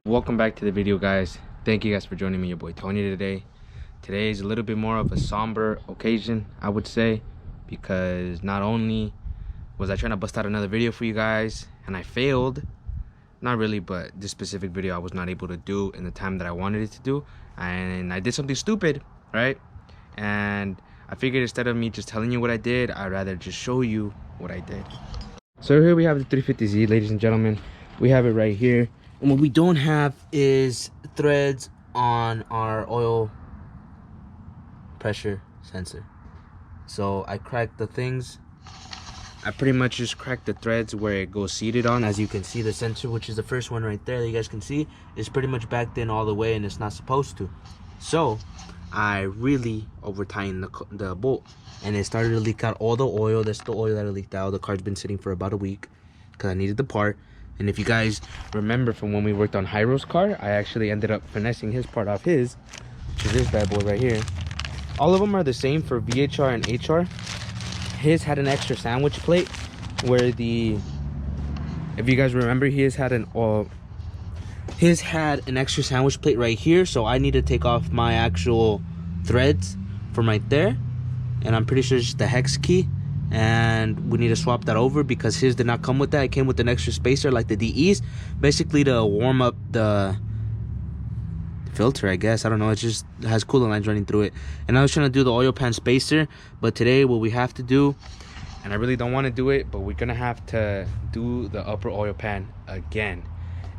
Welcome back to the video, guys. Thank you guys for joining me, your boy Tony. Today is a little bit more of a somber occasion, I would say, because not only was I trying to bust out another video for you guys and I failed, not really, but this specific video I was not able to do in the time that I wanted it to do, and I did something stupid, right? And I figured instead of me just telling you what I did, I'd rather just show you what I did. So here we have the 350Z, ladies and gentlemen. We have it right here. And what we don't have is threads on our oil pressure sensor. So I cracked the things. I pretty much just cracked the threads where it goes seated on. As you can see, the sensor, which is the first one right there that you guys can see, is pretty much backed in all the way, and it's not supposed to. So I really over-tightened the bolt, and it started to leak out all the oil. That's the oil that it leaked out. The car's been sitting for about a week because I needed the part. And if you guys remember from when we worked on Jairo's car, I actually ended up finessing his part off his, which is this bad boy right here. All of them are the same for VHR and HR. His had an extra sandwich plate where if you guys remember, his had an extra sandwich plate right here. So I need to take off my actual threads from right there. And I'm pretty sure it's just the hex key. And we need to swap that over because his did not come with that. It came with an extra spacer like the DEs, basically to warm up the filter, I guess. I don't know, it just has coolant lines running through it. And I was trying to do the oil pan spacer, but today what we have to do, and I really don't want to do it, but we're gonna have to do the upper oil pan again.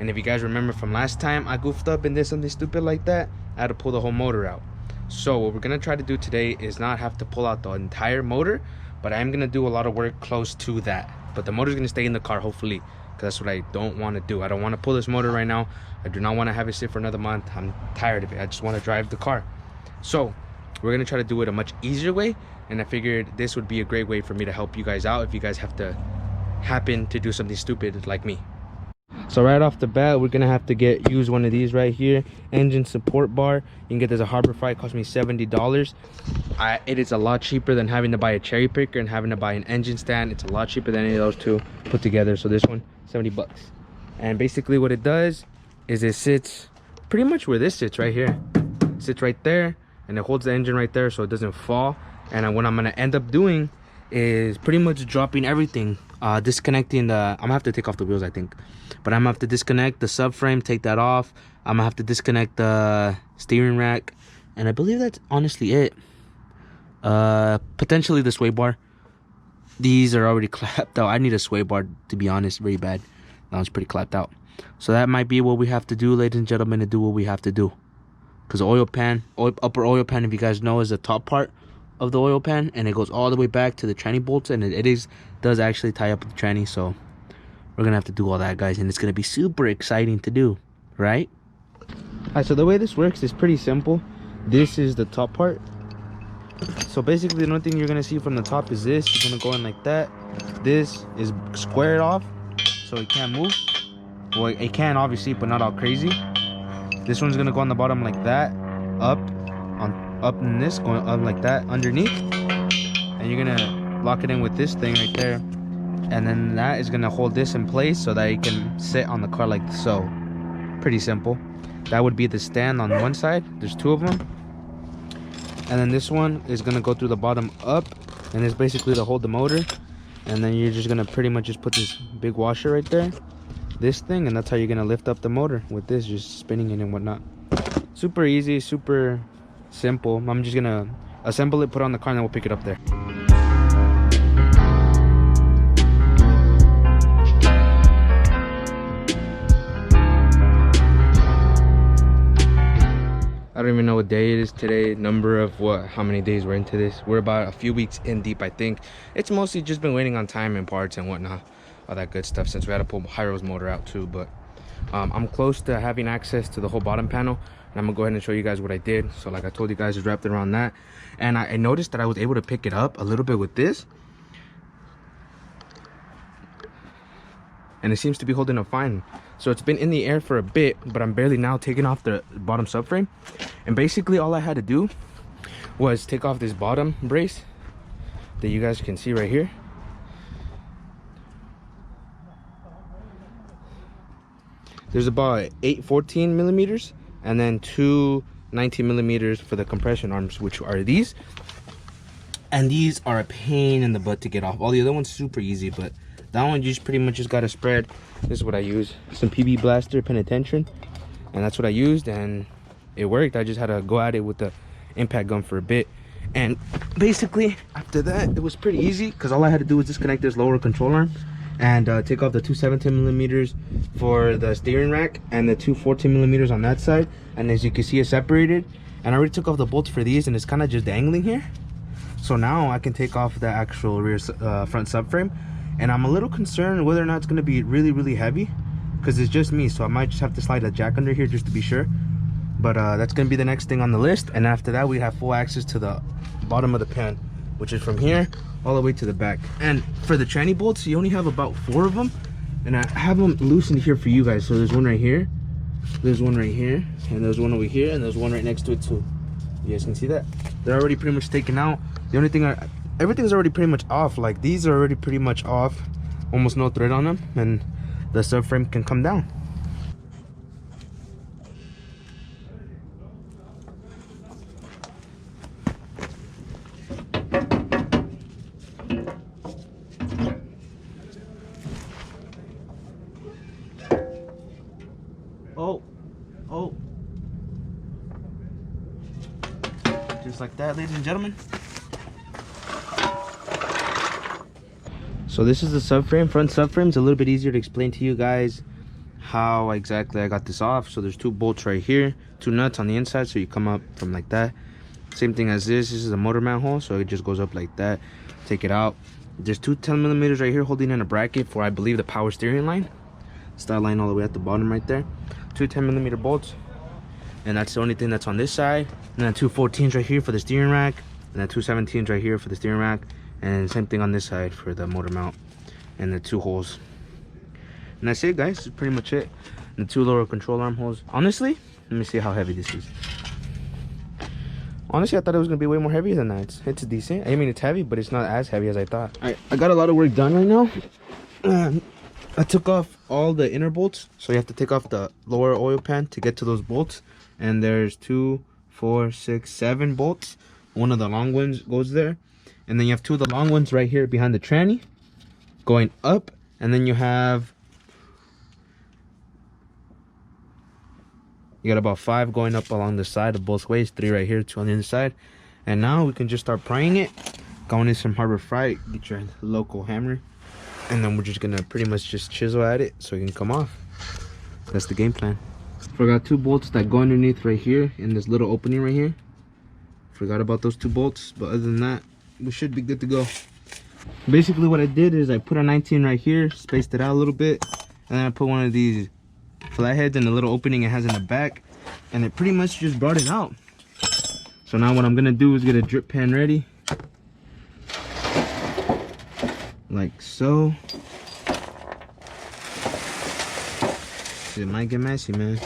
And if you guys remember from last time I goofed up and did something stupid like that, I had to pull the whole motor out. So what we're gonna try to do today is not have to pull out the entire motor, but I'm gonna do a lot of work close to that. But the motor's gonna stay in the car, hopefully, because that's what I don't want to do. I don't want to pull this motor right now. I do not want to have it sit for another month. I'm tired of it. I just want to drive the car. So we're gonna try to do it a much easier way, and I figured this would be a great way for me to help you guys out if you guys happen to do something stupid like me. So right off the bat, we're gonna have to use one of these right here, engine support bar. You can get this at Harbor Freight. It cost me $70. It is a lot cheaper than having to buy a cherry picker and having to buy an engine stand. It's a lot cheaper than any of those two put together. So this one, 70 bucks. And basically what it does is it sits pretty much where this sits right here. It sits right there, and it holds the engine right there so it doesn't fall. And what I'm gonna end up doing is pretty much dropping everything, disconnecting I'm gonna have to take off the wheels, I think, but I'm gonna have to disconnect the subframe, take that off. I'm gonna have to disconnect the steering rack, and I believe that's honestly it. Potentially the sway bar. These are already clapped out. I need a sway bar, to be honest, very bad. That one's pretty clapped out. So that might be what we have to do, ladies and gentlemen, to do what we have to do. Because upper oil pan, if you guys know, is the top part of the oil pan, and it goes all the way back to the tranny bolts, and it does actually tie up with the tranny. So we're gonna have to do all that, guys, and it's gonna be super exciting to do, right? Alright, so the way this works is pretty simple. This is the top part. So basically the only thing you're gonna see from the top is this. It's gonna go in like that. This is squared off so it can't move. Well, it can obviously, but not all crazy. This one's gonna go on the bottom like that, up in this, going up like that underneath, and you're gonna lock it in with this thing right there, and then that is gonna hold this in place so that it can sit on the car like so. Pretty simple. That would be the stand on one side. There's two of them, and then this one is gonna go through the bottom up, and it's basically to hold the motor. And then you're just gonna pretty much just put this big washer right there, this thing, and that's how you're gonna lift up the motor with this, just spinning it and whatnot. Super easy, super simple. I'm just gonna assemble it, put it on the car, and then we'll pick it up there. I don't even know what day it is today, how many days we're into this. We're about a few weeks in deep, I think. It's mostly just been waiting on time and parts and whatnot, all that good stuff, since we had to pull Jairo's motor out too. But I'm close to having access to the whole bottom panel, and I'm gonna go ahead and show you guys what I did. So like I told you guys, just wrapped it around that, and I noticed that I was able to pick it up a little bit with this, and it seems to be holding up fine. So it's been in the air for a bit, but I'm barely now taking off the bottom subframe. And basically all I had to do was take off this bottom brace that you guys can see right here. There's about 8 14 millimeters and then 2 19 millimeters for the compression arms, which are these. And these are a pain in the butt to get off. All the other ones super easy, but that one you just pretty much just gotta spread. This is what I use, some PB Blaster penetration, and that's what I used, and it worked. I just had to go at it with the impact gun for a bit, and basically after that it was pretty easy, because all I had to do was disconnect this lower control arm and take off the 2 17 millimeters for the steering rack and the 2 14 millimeters on that side, and as you can see it's separated. And I already took off the bolts for these, and it's kind of just dangling here. So now I can take off the actual rear front subframe, and I'm a little concerned whether or not it's going to be really heavy, because it's just me, so I might just have to slide a jack under here just to be sure. But that's going to be the next thing on the list. And after that we have full access to the bottom of the pan, which is from here all the way to the back. And for the tranny bolts, you only have about 4 of them, and I have them loosened here for you guys. So there's one right here, there's one right here, and there's one over here, and there's one right next to it too. You guys can see that they're already pretty much taken out. The only thing everything's already pretty much off. Like these are already pretty much off, almost no thread on them, and the subframe can come down. Oh, just like that, ladies and gentlemen. So this is the subframe, front subframe. It's a little bit easier to explain to you guys how exactly I got this off. So there's 2 bolts right here, 2 nuts on the inside, so you come up from like that. Same thing as this is a motor mount hole, so it just goes up like that. Take it out. There's 2 10 millimeters right here holding in a bracket for, I believe, the power steering line. It's that line all the way at the bottom right there. 2 10 millimeter bolts, and that's the only thing that's on this side. And then 2 14s right here for the steering rack, and then 2 17s right here for the steering rack, and same thing on this side for the motor mount and the 2 holes. And that's it, guys. That's pretty much it. And the 2 lower control arm holes. Honestly, let me see how heavy this is. Honestly, I thought it was gonna be way more heavy than that. It's decent. I mean, it's heavy, but it's not as heavy as I thought. I got a lot of work done right now. I took off all the inner bolts, so you have to take off the lower oil pan to get to those bolts. And there's 2 4 6 7 bolts. One of the long ones goes there, and then you have 2 of the long ones right here behind the tranny going up, and then you got about 5 going up along the side of both ways, 3 right here, 2 on the other side. And now we can just start prying it, going in some Harbor Freight, get your local hammer, and then we're just gonna pretty much just chisel at it so it can come off. That's the game plan. Forgot 2 bolts that go underneath right here in this little opening right here. Forgot about those 2 bolts, but other than that, we should be good to go. Basically what I did is I put a 19 right here, spaced it out a little bit, and then I put one of these flatheads in the little opening it has in the back, and it pretty much just brought it out. So now what I'm gonna do is get a drip pan ready, like so. It might get messy, man.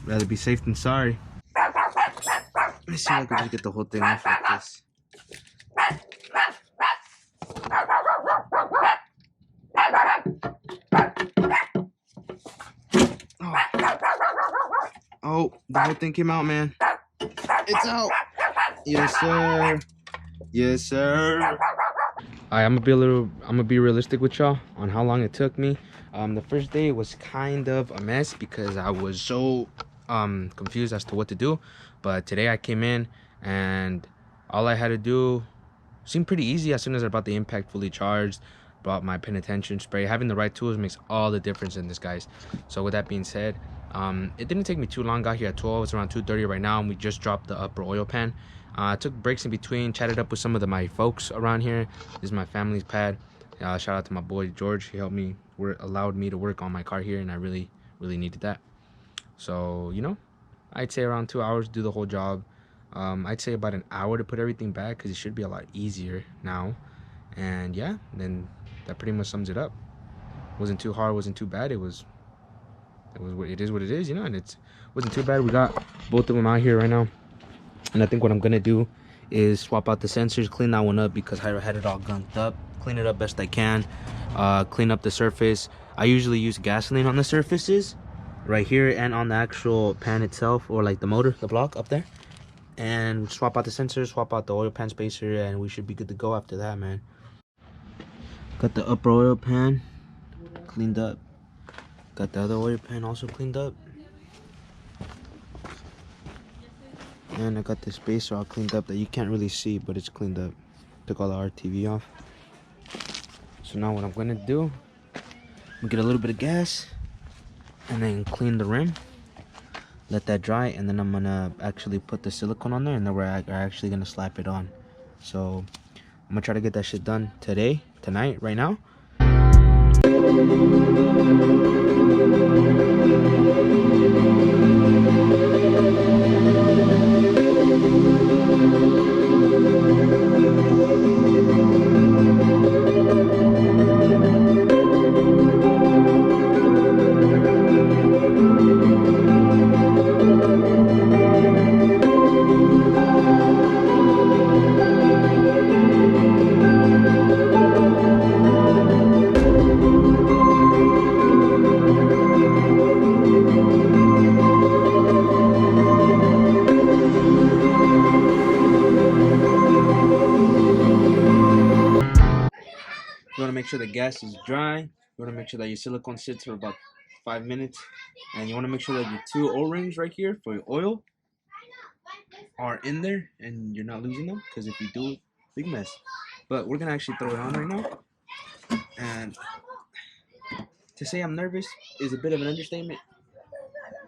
Rather be safe than sorry. Let me see if I can just get the whole thing off like this. Oh, the whole thing came out, man. It's out. Yes, sir. Yes, sir. Alright, I'm gonna be realistic with y'all on how long it took me. The first day was kind of a mess because I was so confused as to what to do. But today I came in and all I had to do seemed pretty easy. As soon as I brought the impact fully charged, brought my penetration spray, having the right tools makes all the difference in this, guys. So with that being said, it didn't take me too long. Got here at 12. It's around 2:30 right now, and we just dropped the upper oil pan. I took breaks in between, chatted up with some of my folks around here. This is my family's pad. Shout out to my boy George. He helped me, allowed me to work on my car here, and I really really needed that. So, you know, I'd say around 2 hours to do the whole job. I'd say about an hour to put everything back because it should be a lot easier now. And yeah, then that pretty much sums it up. Wasn't too hard, wasn't too bad. It is what it is, you know, and it wasn't too bad. We got both of them out here right now. And I think what I'm gonna do is swap out the sensors, clean that one up because I had it all gunked up. Clean it up best I can. Clean up the surface. I usually use gasoline on the surfaces right here and on the actual pan itself, or like the motor, the block up there. And swap out the sensors, swap out the oil pan spacer, and we should be good to go after that, man. Got the upper oil pan cleaned up. Got the other oil pan also cleaned up. And I got the spacer all cleaned up that you can't really see, but it's cleaned up. Took all the RTV off. So now what I'm gonna do, I'm gonna get a little bit of gas and then clean the rim. Let that dry, and then I'm gonna actually put the silicone on there, and then we're actually gonna slap it on. So I'm gonna try to get that shit done tonight, right now. You want to make sure the gas is dry. You want to make sure that your silicone sits for about 5 minutes. And you want to make sure that your two O-rings right here for your oil are in there and you're not losing them. Because if you do, big mess. But we're going to actually throw it on right now. And to say I'm nervous is a bit of an understatement.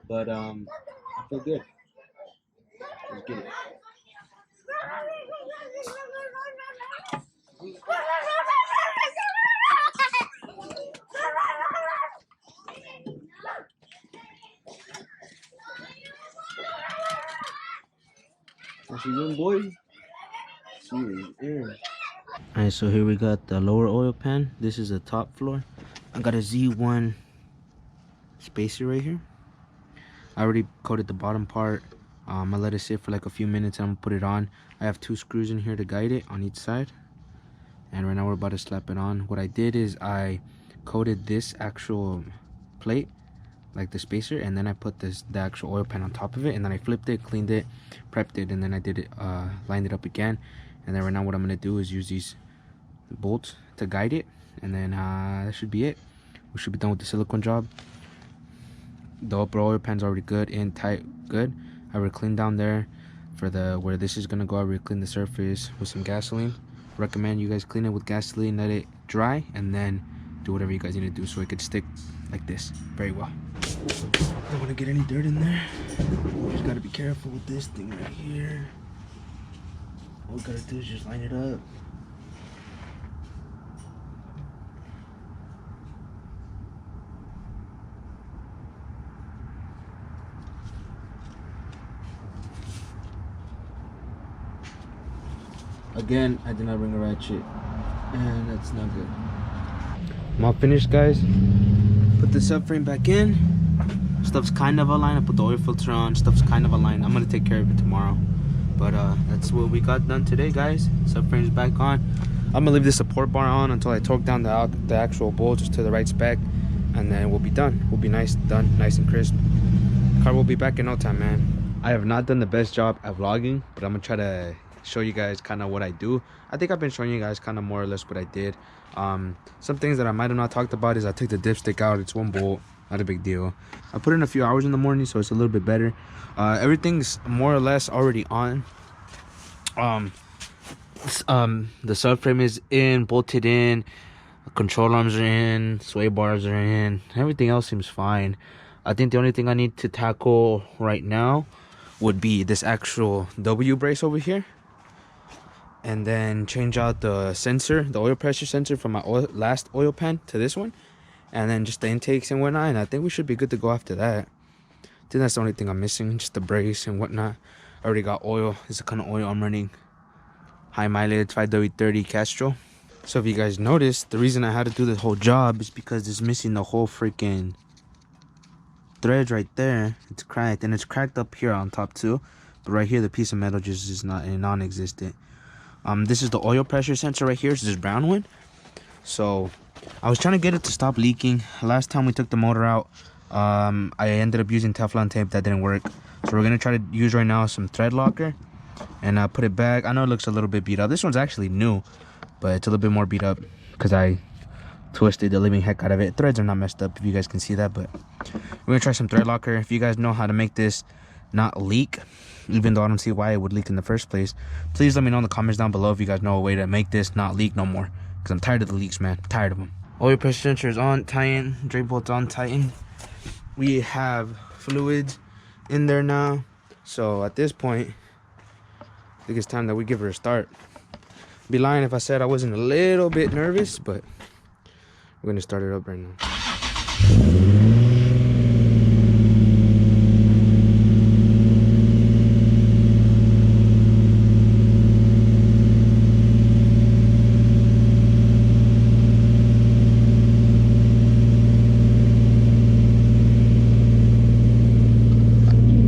But I feel good. Let's get it. And she's in, boy. She is in. Alright, so here we got the lower oil pan. This is the top floor. I got a Z1 spacer right here. I already coated the bottom part. I let it sit for like a few minutes and I'm gonna put it on. I have 2 screws in here to guide it on each side. And right now we're about to slap it on. What I did is I coated this actual plate, like the spacer, and then I put the actual oil pan on top of it, and then I flipped it, cleaned it, prepped it, and then I did it, lined it up again. And then right now what I'm gonna do is use these bolts to guide it, and then that should be it. We should be done with the silicone job. The upper oil pan's already good, in tight, good. I already cleaned down there for the where this is gonna go. I already cleaned the surface with some gasoline. Recommend you guys clean it with gasoline, let it dry, and then do whatever you guys need to do so it could stick like this very well. Don't want to get any dirt in there. Just gotta be careful with this thing right here. All we gotta do is just line it up. Again, I did not bring a ratchet, and that's not good. I'm all finished, guys. Put the subframe back in. Stuff's kind of aligned. I put the oil filter on. Stuff's kind of aligned. I'm gonna take care of it tomorrow. But that's what we got done today, guys. Subframe's back on. I'm gonna leave the support bar on until I torque down the actual bolts to the right spec, and then we'll be done. We'll be done, nice and crisp. Car will be back in no time, man. I have not done the best job at vlogging, but I'm gonna try to show you guys kind of what I do. I think I've been showing you guys kind of more or less what I did. Some things that I might have not talked about is I took the dipstick out. It's 1 bolt, not a big deal. I put in a few hours in the morning, so it's a little bit better. Everything's more or less already on. The subframe is in, bolted in, control arms are in, sway bars are in, everything else seems fine. I think the only thing I need to tackle right now would be this actual W brace over here, and then change out the sensor, the oil pressure sensor from my last oil pan to this one, and then just the intakes and whatnot, and I think we should be good to go after that. I think that's the only thing I'm missing, just the brace and whatnot. I already got oil. This is the kind of oil I'm running. High mileage 5W30 Castrol. So if you guys noticed, the reason I had to do this whole job is because it's missing the whole freaking thread right there. It's cracked, and it's cracked up here on top too. But right here, the piece of metal just is not non-existent. This is the oil pressure sensor right here. It's this brown one. So I was trying to get it to stop leaking. Last time we took the motor out, I ended up using Teflon tape. That didn't work. So we're gonna try to use right now some thread locker and put it back. I know it looks a little bit beat up. This one's actually new, but it's a little bit more beat up because I twisted the living heck out of it. Threads are not messed up, if you guys can see that, but we're gonna try some thread locker. If you guys know how to make this not leak, even though I don't see why it would leak in the first place, please let me know in the comments down below if you guys know a way to make this not leak no more, because I'm tired of the leaks, man. I'm tired of them. Oil pressure sensor is on, tighten. Drain bolt's on, tighten. We have fluids in there now, so at this point I think it's time that we give her a start. I'd be lying if I said I wasn't a little bit nervous, but we're gonna start it up right now.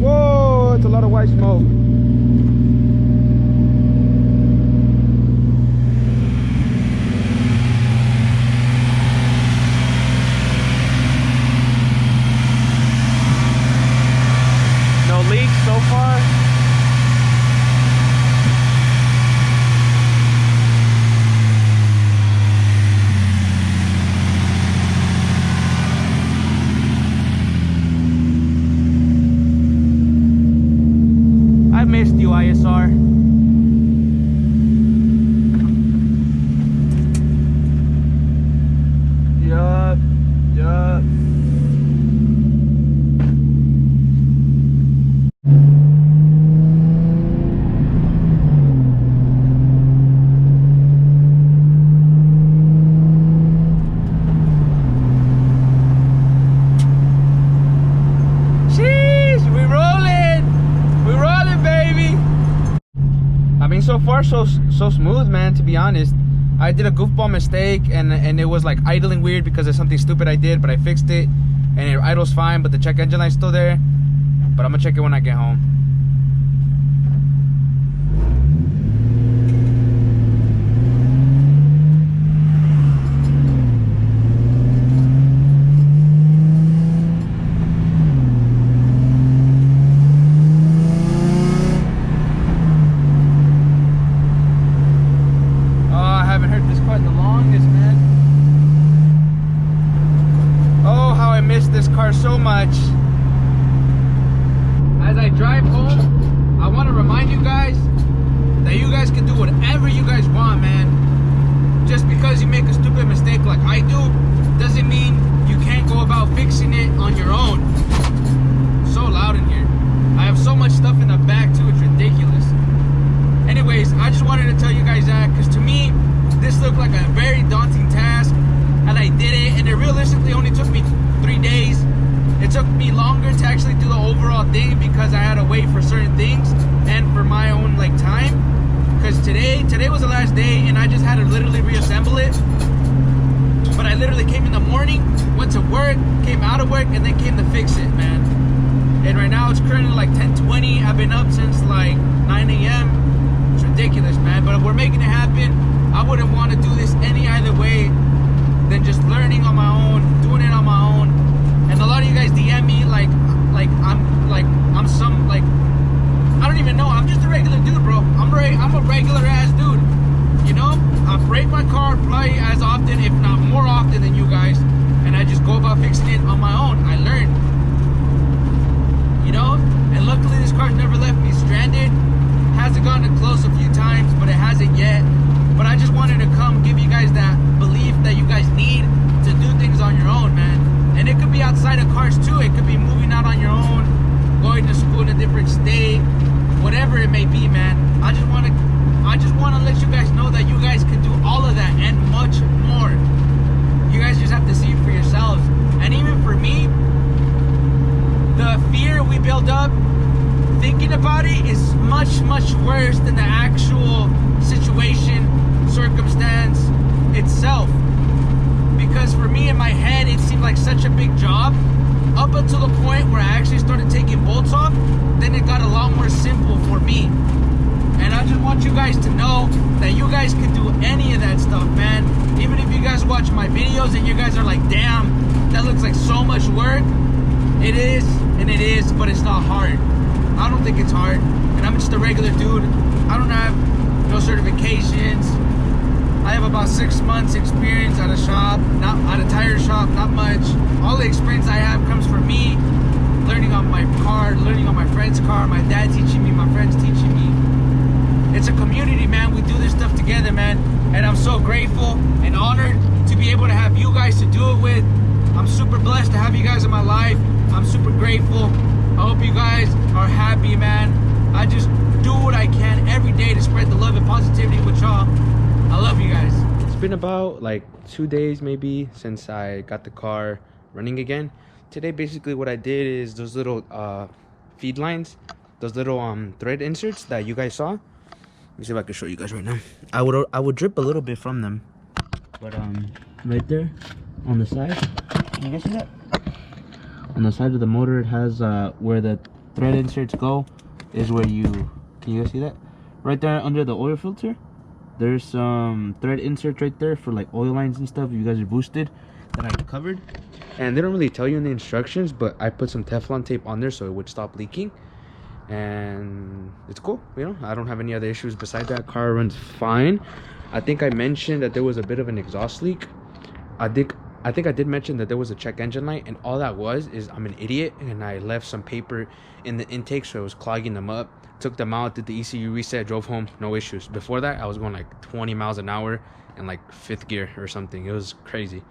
Whoa, it's a lot of white smoke. So far, I missed you, ISR. Yup. So far so smooth, man. To be honest, I did a goofball mistake and it was like idling weird because of something stupid I did, but I fixed it and it idles fine, but the check engine light's still there. But I'm gonna check it when I get home. This car so much. As I drive home, I want to remind you guys that you guys can do whatever you guys want, man. Just because you make a stupid mistake like I do doesn't mean you can't go about fixing it on your own. So loud in here. I have so much stuff in the back too, it's ridiculous. Anyways, I just wanted to tell you guys that because to me this looked like a very daunting task, and I did it, and it realistically only took me 3 days. It took me longer to actually do the overall thing because I had to wait for certain things and for my own like time, because today was the last day and I just had to literally reassemble it. But I literally came in the morning, went to work, came out of work, and then came to fix it, man. And right now it's currently like 10:20. I've been up since like 9 a.m. It's ridiculous, man, but we're making it happen. I wouldn't want to do this any other way than just learning on my own, doing it on my own. And a lot of you guys DM me like I'm some like, I don't even know. I'm just a regular dude, bro. I'm a regular ass dude. You know, I break my car probably as often, if not more often than you guys, and I just go about fixing it on my own. I learned, you know, and luckily this car's never left me stranded. Hasn't gotten close a few times, but it hasn't yet. But I just wanted to come give you guys that belief that you guys need to do things on your own, man. And it could be outside of cars too. It could be moving out on your own, going to school in a different state, whatever it may be, man. I just want to let you guys know that you guys can do all of that and much more. You guys just have to see it for yourselves. build up, thinking about it is much, much worse than the actual situation, circumstance itself. Because for me in my head, it seemed like such a big job up until the point where I actually started taking bolts off. Then it got a lot more simple for me. And I just want you guys to know that you guys can do any of that stuff, man. Even if you guys watch my videos and you guys are like, damn, that looks like so much work. It is, and it is, but it's not hard. I don't think it's hard. And I'm just a regular dude. I don't have no certifications. I have about 6 months experience at a shop, not at a tire shop, not much. All the experience I have comes from me, learning on my car, learning on my friend's car, my dad teaching me, my friends teaching me. It's a community, man. We do this stuff together, man. And I'm so grateful and honored to be able to have you guys to do it with. I'm super blessed to have you guys in my life. I'm super grateful. I hope you guys are happy, man. I just do what I can every day to spread the love and positivity with y'all. I love you guys. It's been about like 2 days maybe since I got the car running again. Today basically what I did is those little feed lines, those little thread inserts that you guys saw. Let me see if I can show you guys right now. I would drip a little bit from them, but right there on the side, can you guys see that? On the side of the motor, it has where the thread inserts go is where you, can you guys see that? Right there under the oil filter, there's some thread inserts right there for like oil lines and stuff. You guys are boosted that I covered, and they don't really tell you in the instructions, but I put some Teflon tape on there so it would stop leaking. And it's cool, you know. I don't have any other issues besides that. Car runs fine. I think I mentioned that there was a bit of an exhaust leak. I think I did mention that there was a check engine light, and all that was is I'm an idiot and I left some paper in the intake, so it was clogging them up. Took them out, did the ECU reset, drove home, no issues. Before that, I was going like 20 miles an hour in like 5th gear or something. It was crazy.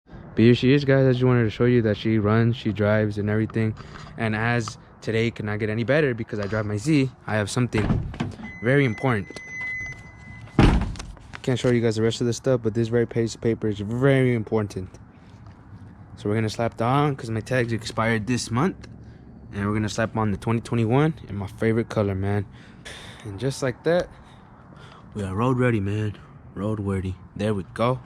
But here she is, guys. I just wanted to show you that she runs, she drives and everything. And as today cannot get any better because I drive my Z, I have something very important. Can't show you guys the rest of this stuff, but this very piece of paper is very important. So we're gonna slap that on because my tags expired this month, and we're gonna slap on the 2021 in my favorite color, man. And just like that, we are road ready, man. Road ready. There we go.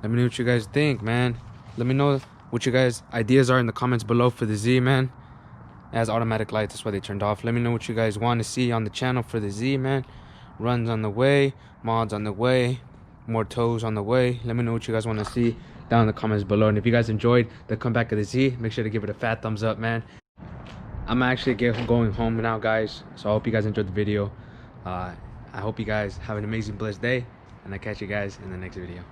Let me know what you guys think, man. Let me know what you guys ideas are in the comments below for the Z, man. It has automatic lights, that's why they turned off. Let me know what you guys want to see on the channel for the Z, man. Runs on the way, mods on the way, more tows on the way. Let me know what you guys want to see down in the comments below. And if you guys enjoyed the comeback of the Z, make sure to give it a fat thumbs up, man. I'm actually going home now, guys, so I hope you guys enjoyed the video. I hope you guys have an amazing, blessed day, and I'll catch you guys in the next video.